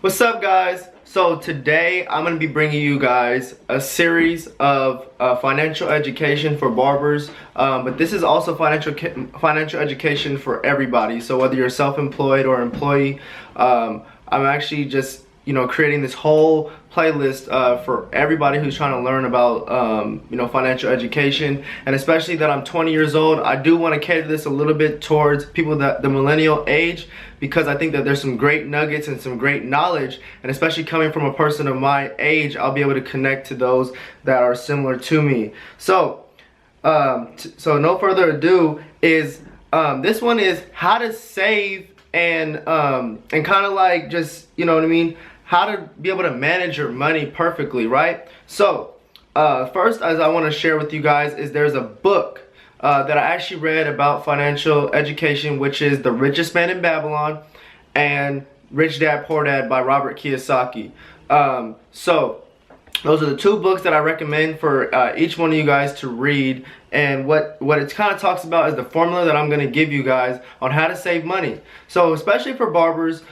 What's up, guys? So today I'm going to be bringing you guys a series of financial education for barbers, but this is also financial education for everybody. So whether you're self-employed or employee, I'm actually just creating this whole playlist for everybody who's trying to learn about financial education, and especially that I'm 20 years old. I do want to cater this a little bit towards people that the millennial age, because I think that there's some great nuggets and some great knowledge, and especially coming from a person of my age, I'll be able to connect to those that are similar to me. So so no further ado, is this one is how to save and kind of like just, you know what I mean, how to be able to manage your money perfectly, right? So first, as I want to share with you guys, is there's a book that I actually read about financial education, which is The Richest Man in Babylon and Rich Dad Poor Dad by Robert Kiyosaki. So those are the two books that I recommend for each one of you guys to read. And what it kind of talks about is the formula that I'm going to give you guys on how to save money. So especially for barbers,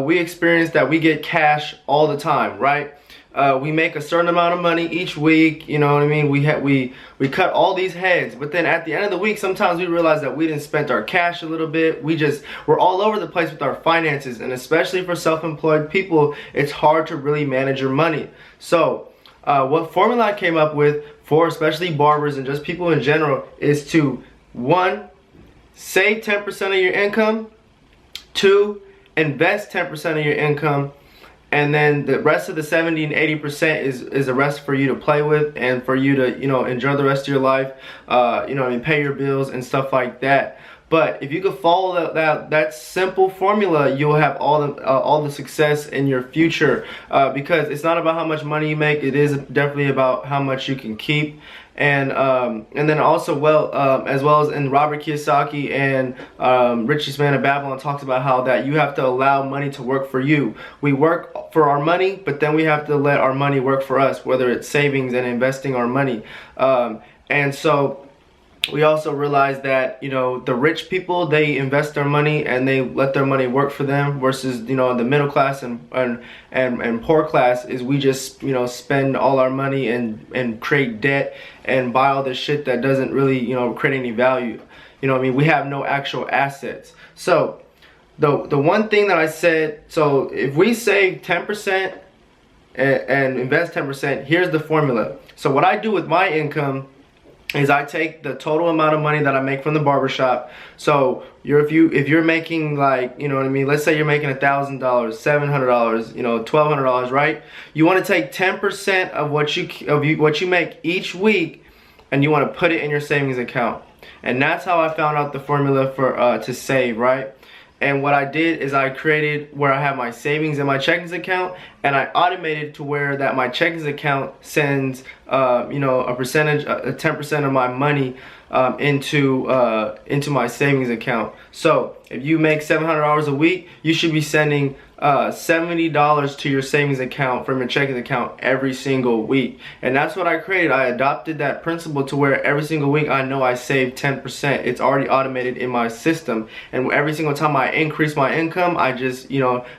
we experience that we get cash all the time, right? We make a certain amount of money each week, you know what I mean? We cut all these heads, but then at the end of the week, sometimes we realize that we didn't spend our cash a little bit. We're all over the place with our finances, and especially for self-employed people, it's hard to really manage your money. So what formula I came up with for especially barbers and just people in general is to, 1, save 10% of your income, 2, invest 10% of your income, and then the rest of the 70 and 80% is the rest for you to play with and for you to enjoy the rest of your life, pay your bills and stuff like that. But if you could follow that simple formula, you'll have all the success in your future, because it's not about how much money you make. It is definitely about how much you can keep. And then also, as well as in Robert Kiyosaki and Richest Man in Babylon talks about how that you have to allow money to work for you. We work for our money, but then we have to let our money work for us, whether it's savings and investing our money. And so we also realize that the rich people, they invest their money and they let their money work for them, versus the middle class and poor class is we just spend all our money and create debt and buy all this shit that doesn't really create any value. We have no actual assets. So the one thing that I said, so if we save 10% and invest 10%, here's the formula. So what I do with my income is I take the total amount of money that I make from the barbershop. So if you're making, like, let's say you're making $1,000, $700, $1,200, right? You want to take 10% of what you make each week, and you want to put it in your savings account. And that's how I found out the formula for to save, right? And what I did is I created where I have my savings in my checkings account, and I automated to where that my checkings account sends a percentage, 10% of my money into my savings account. So if you make $700 a week, you should be sending $70 to your savings account from your checking account every single week. And that's what I created. I adopted that principle to where every single week I know I save 10%. It's already automated in my system, and every single time I increase my income, I just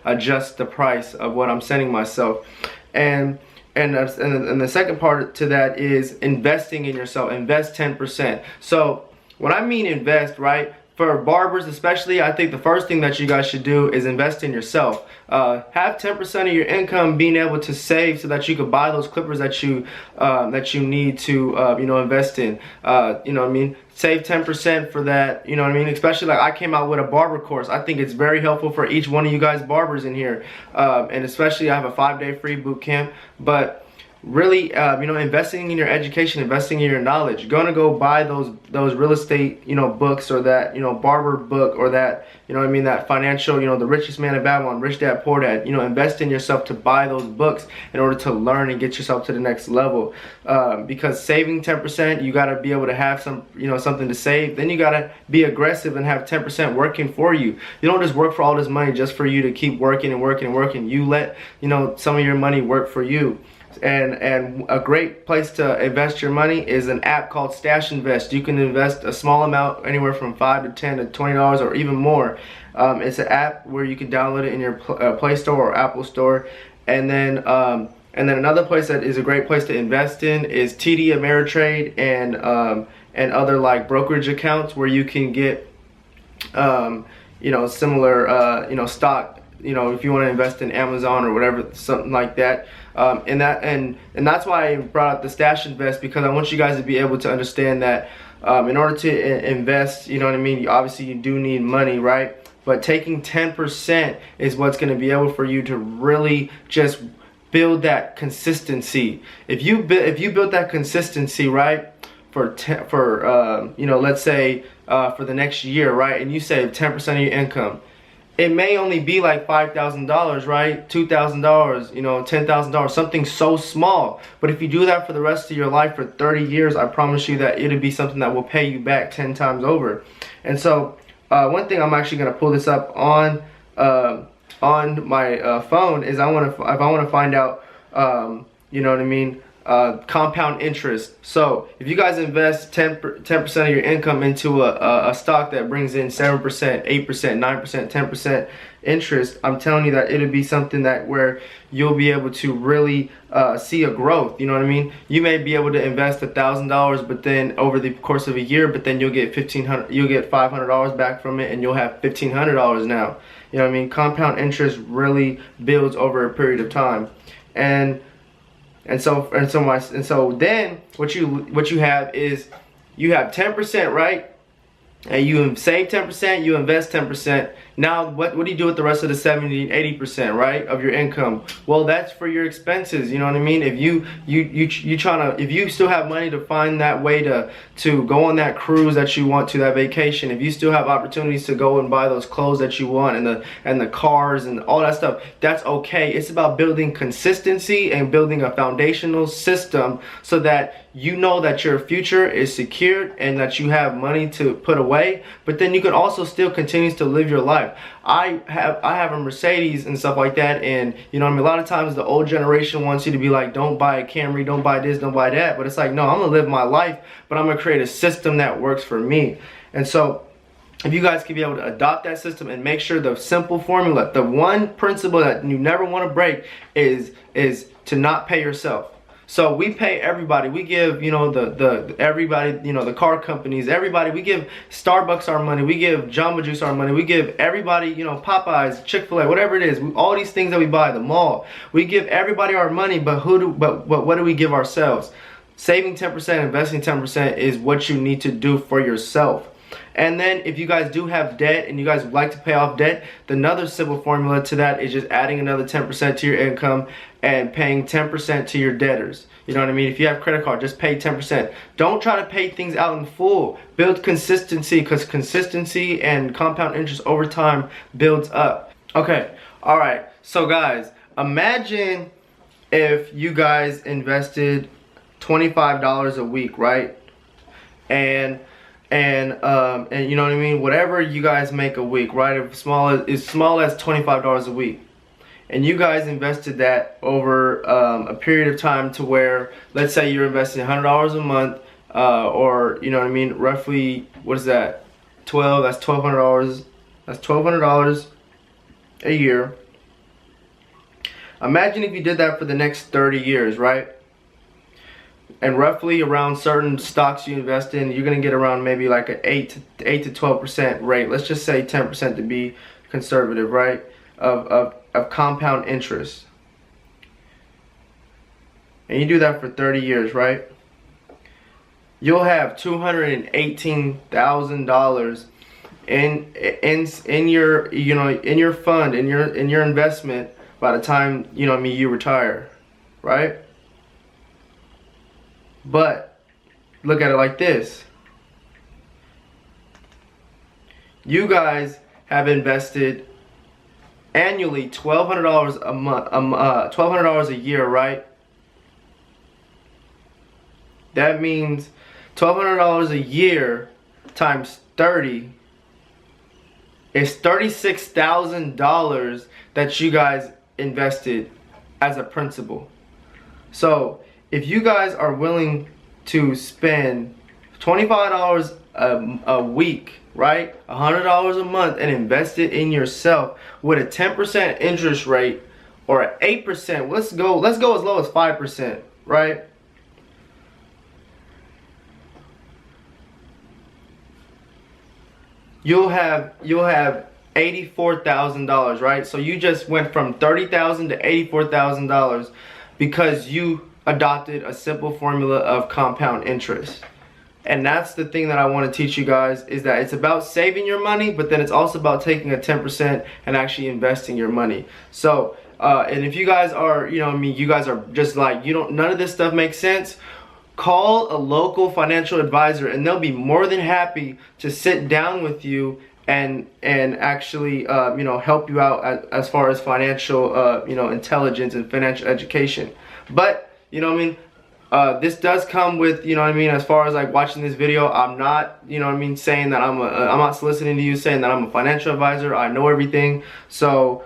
adjust the price of what I'm sending myself. And the second part to that is investing in yourself. Invest 10%. So when I mean invest, right, for barbers especially, I think the first thing that you guys should do is invest in yourself. Have 10% of your income being able to save so that you could buy those clippers that you need to invest in. Save 10% for that, especially like I came out with a barber course. I think it's very helpful for each one of you guys barbers in here, and especially I have a 5-day free boot camp. But really, investing in your education, investing in your knowledge. You're gonna go buy those real estate, books, or that, barber book, or that, that financial, The Richest Man in Babylon, Rich Dad Poor Dad. Invest in yourself to buy those books in order to learn and get yourself to the next level. Because saving 10%, you gotta be able to have some, something to save. Then you gotta be aggressive and have 10% working for you. You don't just work for all this money just for you to keep working and working and working. You let, some of your money work for you. And a great place to invest your money is an app called Stash Invest. You can invest a small amount, anywhere from $5 to $10 to $20 or even more. It's an app where you can download it in your Play Store or Apple Store. And then another place that is a great place to invest in is TD Ameritrade and other like brokerage accounts where you can get similar stock. If you want to invest in Amazon or whatever, something like that. And that's why I brought up the Stash Invest, because I want you guys to be able to understand that in order to invest, you obviously you do need money, right? But taking 10% is what's going to be able for you to really just build that consistency. If you build that consistency, right, let's say for the next year, right, and you save 10% of your income, it may only be like $5,000, right? $2,000, $10,000, something so small. But if you do that for the rest of your life for 30 years, I promise you that it'll be something that will pay you back 10 times over. And so one thing I'm actually going to pull this up on my phone is if I want to find out, compound interest. So if you guys invest 10% of your income into a stock that brings in 7%, 8%, 9%, 10% interest, I'm telling you that it'll be something that where you'll be able to really see a growth. You may be able to invest $1,000, but then over the course of a year, but then you'll get $500 back from it, and you'll have $1,500 now. Compound interest really builds over a period of time, and so then what you have is you have 10%, right? And you save 10%, you invest 10%. Now what do you do with the rest of the 70, 80%, right, of your income? Well, that's for your expenses. If you still have money to find that way to go on that cruise that you want, to that vacation, if you still have opportunities to go and buy those clothes that you want, and the cars and all that stuff, that's okay. It's about building consistency and building a foundational system so that you know that your future is secured and that you have money to put away, but then you can also still continue to live your life. I have a Mercedes and stuff like that, and a lot of times the old generation wants you to be like, don't buy a Camry, don't buy this, don't buy that, but it's like, no, I'm gonna live my life, but I'm gonna create a system that works for me. And so if you guys can be able to adopt that system and make sure the simple formula, the one principle that you never want to break is to not pay yourself. So we pay everybody. We give, everybody, the car companies, everybody. We give Starbucks our money. We give Jamba Juice our money. We give everybody, Popeyes, Chick-fil-A, whatever it is. All these things that we buy, the mall. We give everybody our money, but what do we give ourselves? Saving 10%, investing 10% is what you need to do for yourself. And then if you guys do have debt and you guys would like to pay off debt, another simple formula to that is just adding another 10% to your income and paying 10% to your debtors. If you have credit card, just pay 10%. Don't try to pay things out in full. Build consistency, because consistency and compound interest over time builds up. Okay, all right. So guys, imagine if you guys invested $25 a week, right? And whatever you guys make a week, right? As small as $25 a week, and you guys invested that over a period of time to where, let's say you're investing $100 a month, or roughly, what is that? That's $1,200. That's $1,200 a year. Imagine if you did that for the next 30 years, right? And roughly around certain stocks you invest in, you're gonna get around maybe like an 8 to 12% rate. Let's just say 10% to be conservative, right? Of compound interest. And you do that for 30 years, right? You'll have $218,000 in your fund, in your investment by the time you retire, right? But look at it like this. You guys have invested annually $1,200 a month, $1,200 a year, right? That means $1,200 a year times 30 is $36,000 that you guys invested as a principal. So if you guys are willing to spend $25 a week, right, $100 a month, and invest it in yourself with a 10% interest rate or an 8%, let's go as low as 5%, right? You'll have $84,000, right? So you just went from $30,000 to $84,000 because you adopted a simple formula of compound interest. And that's the thing that I want to teach you guys, is that it's about saving your money, but then it's also about taking a 10% and actually investing your money. So and if you guys are, you know, you guys are just like, none of this stuff makes sense, call a local financial advisor and they'll be more than happy to sit down with you and actually help you out as far as financial intelligence and financial education. But this does come with, as far as like watching this video, I'm not, saying that I'm not soliciting to you saying that I'm a financial advisor. I know everything. So,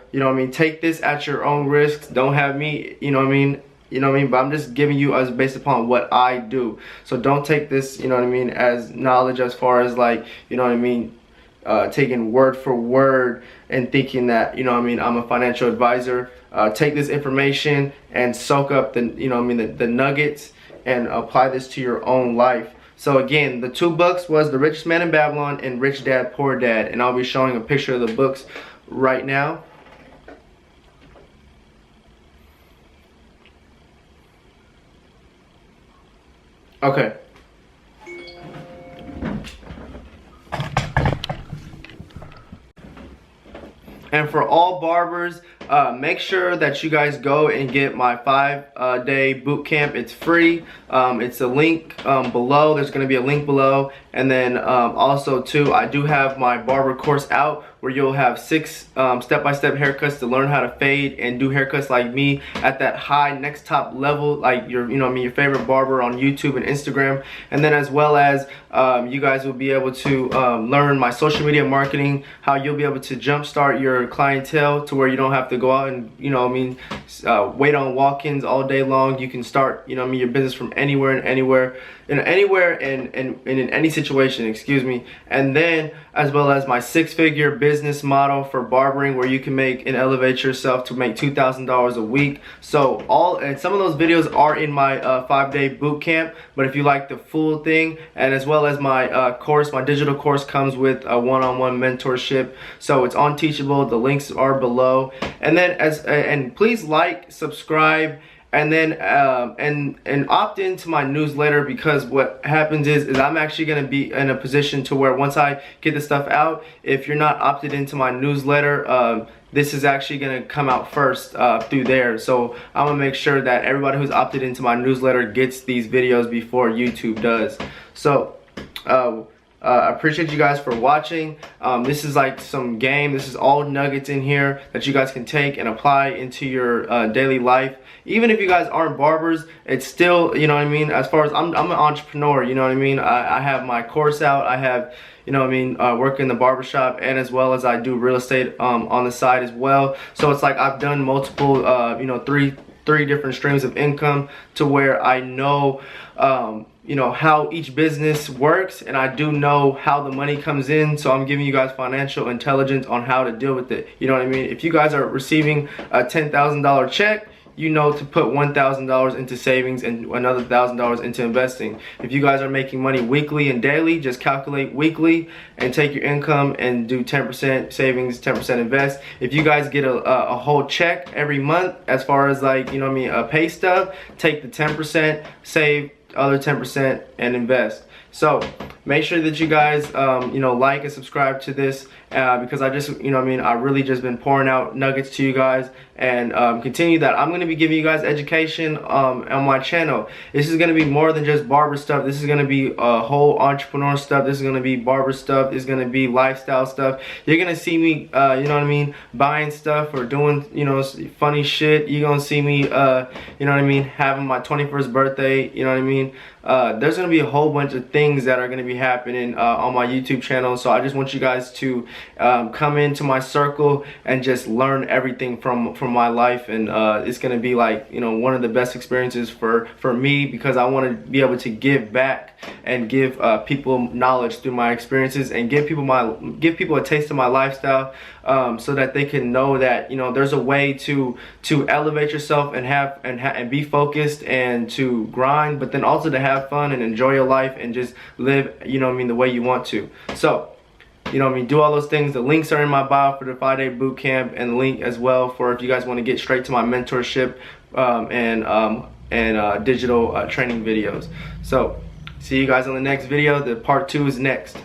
take this at your own risks. Don't have me, but I'm just giving you as based upon what I do. So don't take this, as knowledge as far as like, taking word for word and thinking that, I'm a financial advisor. Take this information and soak up the, the nuggets and apply this to your own life. So again, the two books was The Richest Man in Babylon and Rich Dad, Poor Dad. And I'll be showing a picture of the books right now. Okay. And for all barbers, make sure that you guys go and get my 5-day boot camp. It's free. It's a link below. There's going to be a link below. And then also too, I do have my barber course out where you'll have 6 step-by-step haircuts to learn how to fade and do haircuts like me at that high next top level, like your your favorite barber on YouTube and Instagram. And then as well as you guys will be able to learn my social media marketing, how you'll be able to jumpstart your clientele to where you don't have to go out and wait on walk-ins all day long. You can start your business from anywhere and in any situation, excuse me. And then as well as my 6-figure business model for barbering, where you can make and elevate yourself to make $2,000 a week. So some of those videos are in my 5-day boot camp. But if you like the full thing, and as well as my course, my digital course comes with a one-on-one mentorship. So it's on Teachable. The links are below. And then and please like, subscribe, and then and opt into my newsletter, because what happens is I'm actually going to be in a position to where once I get the stuff out, if you're not opted into my newsletter, this is actually going to come out first through there. So I'm going to make sure that everybody who's opted into my newsletter gets these videos before YouTube does. So I appreciate you guys for watching. This is like some game. This is all nuggets in here that you guys can take and apply into your daily life. Even if you guys aren't barbers, it's still, as far as I'm an entrepreneur, I have my course out. I have, work in the barbershop, and as well as I do real estate on the side as well. So it's like I've done multiple, three different streams of income, to where I know how each business works, and I do know how the money comes in. So I'm giving you guys financial intelligence on how to deal with it. If you guys are receiving a $10,000 check, to put $1,000 into savings and another $1,000 into investing. If you guys are making money weekly and daily, just calculate weekly and take your income and do 10% savings, 10% invest. If you guys get a whole check every month, as far as like, a pay stub, take the 10%, save other 10% and invest. So make sure that you guys like and subscribe to this, because I just I really just been pouring out nuggets to you guys, and continue that. I'm going to be giving you guys education on my channel. This is going to be more than just barber stuff. This is going to be whole entrepreneur stuff. This is going to be barber stuff. This is going to be lifestyle stuff. You're going to see me buying stuff or doing funny shit. You're going to see me having my 21st birthday. There's going to be a whole bunch of things things that are going to be happening on my YouTube channel. So I just want you guys to come into my circle and just learn everything from my life, and it's going to be like, you know, one of the best experiences for me, because I want to be able to give back and give people knowledge through my experiences, and give people a taste of my lifestyle, so that they can know that, you know, there's a way to elevate yourself and be focused and to grind, but then also to have fun and enjoy your life and just live, you know what I mean, the way you want to. So, you know what I mean, do all those things. The links are in my bio for the 5-day boot camp, and the link as well for if you guys want to get straight to my mentorship and digital training videos. So see you guys on the next video. The part 2 is next.